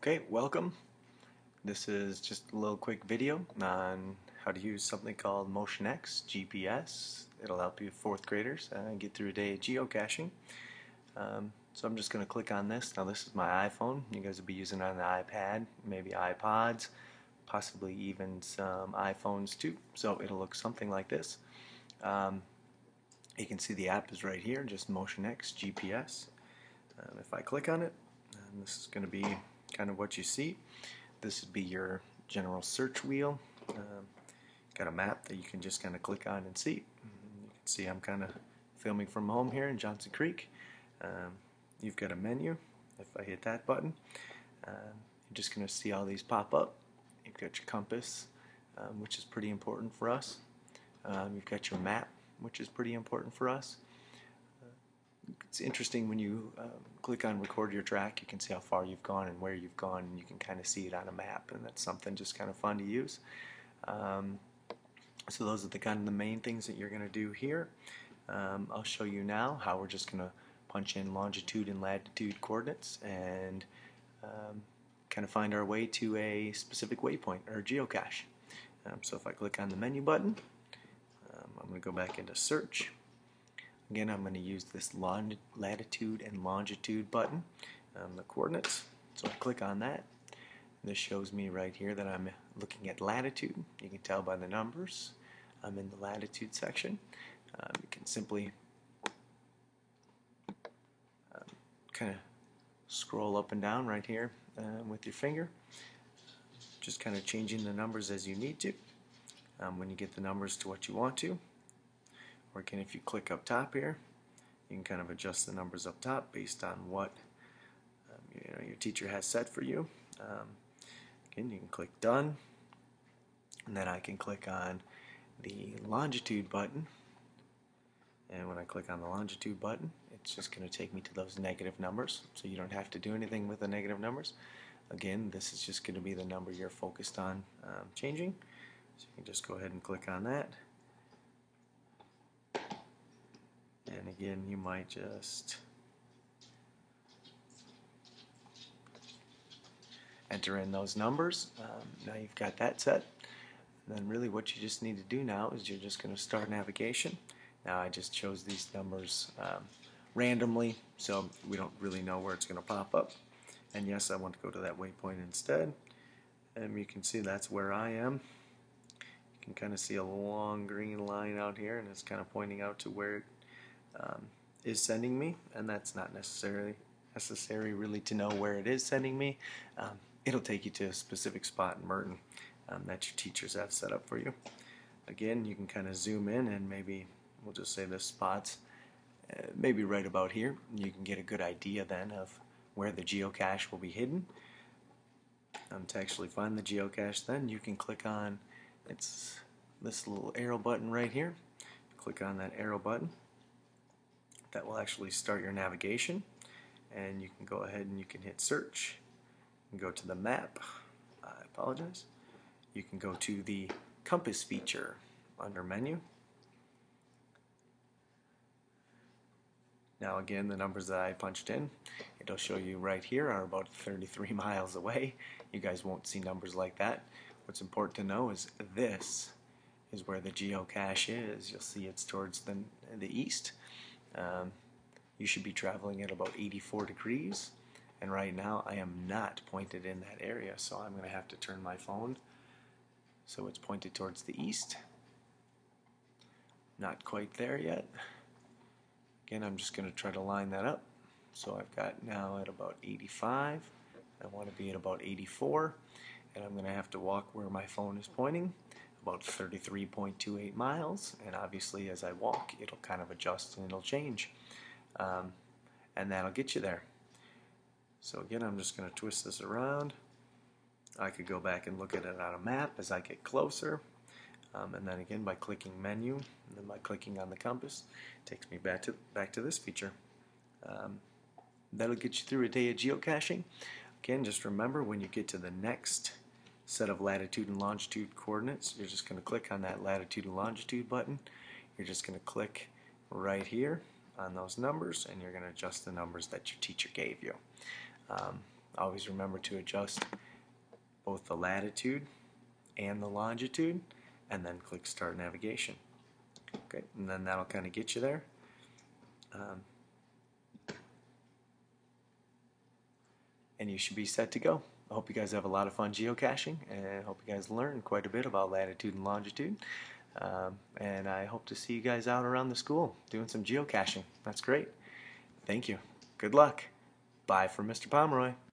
Okay, welcome. This is just a little quick video on how to use something called MotionX GPS. It'll help you fourth graders get through a day of geocaching. So I'm just going to click on this. Now this is my iPhone. You guys will be using it on the iPad, maybe iPods, possibly even some iPhones too. So it'll look something like this. You can see the app is right here, just MotionX GPS. If I click on it, this is going to be kind of what you see. This would be your general search wheel. Got a map that you can just kind of click on and see. You can see I'm kind of filming from home here in Johnson Creek. You've got a menu. If I hit that button, you're just going to see all these pop up. You've got your compass, which is pretty important for us. You've got your map, which is pretty important for us. It's interesting when you click on record your track, you can see how far you've gone and where you've gone, and you can kind of see it on a map, and that's something just kind of fun to use. So those are the kind of the main things that you're going to do here. I'll show you now how we're just going to punch in longitude and latitude coordinates and kind of find our way to a specific waypoint or geocache. So if I click on the menu button, I'm going to go back into search. Again, I'm going to use this latitude and longitude button, the coordinates. So I click on that. This shows me right here that I'm looking at latitude. You can tell by the numbers. I'm in the latitude section. You can simply kind of scroll up and down right here with your finger, just kind of changing the numbers as you need to when you get the numbers to what you want to. Or again, if you click up top here, you can kind of adjust the numbers up top based on what your teacher has set for you. Again, you can click done, and then I can click on the longitude button. And when I click on the longitude button, it's just going to take me to those negative numbers, so you don't have to do anything with the negative numbers. Again, this is just going to be the number you're focused on changing. So you can just go ahead and click on that. And again, you might just enter in those numbers. Now you've got that set. And then really what you just need to do now is you're just going to start navigation. Now I just chose these numbers randomly, so we don't really know where it's going to pop up. And yes, I want to go to that waypoint instead. And you can see that's where I am. You can kind of see a long green line out here, and it's kind of pointing out to where it is sending me, and that's not necessary really to know where it is sending me. It'll take you to a specific spot in Merton that your teachers have set up for you. Again, you can kind of zoom in, and maybe we'll just say this spot's maybe right about here. You can get a good idea then of where the geocache will be hidden. To actually find the geocache, then you can click on this little arrow button right here. Click on that arrow button. That will actually start your navigation, and you can go ahead and you can hit search and go to the map. I apologize. You can go to the compass feature under menu. Now again, the numbers that I punched in, it'll show you right here are about 33 miles away. You guys won't see numbers like that. What's important to know is this is where the geocache is. You'll see it's towards the east. You should be traveling at about 84 degrees, and right now I am not pointed in that area, so I'm going to have to turn my phone so it's pointed towards the east. Not quite there yet. Again, I'm just going to try to line that up. So I've got now at about 85. I want to be at about 84, and I'm going to have to walk where my phone is pointing, about 33.28 miles, and obviously as I walk it'll kind of adjust and it'll change, and that'll get you there. So again, I'm just going to twist this around. I could go back and look at it on a map as I get closer, and then again by clicking menu and then by clicking on the compass, it takes me back to this feature. That'll get you through a day of geocaching. Again, just remember, when you get to the next set of latitude and longitude coordinates, you're just going to click on that latitude and longitude button. You're just going to click right here on those numbers, and you're going to adjust the numbers that your teacher gave you. always remember to adjust both the latitude and the longitude, and then click Start Navigation. Okay, and then that'll kind of get you there. And you should be set to go. I hope you guys have a lot of fun geocaching, and I hope you guys learn quite a bit about latitude and longitude. And I hope to see you guys out around the school doing some geocaching. That's great. Thank you. Good luck. Bye from Mr. Pomeroy.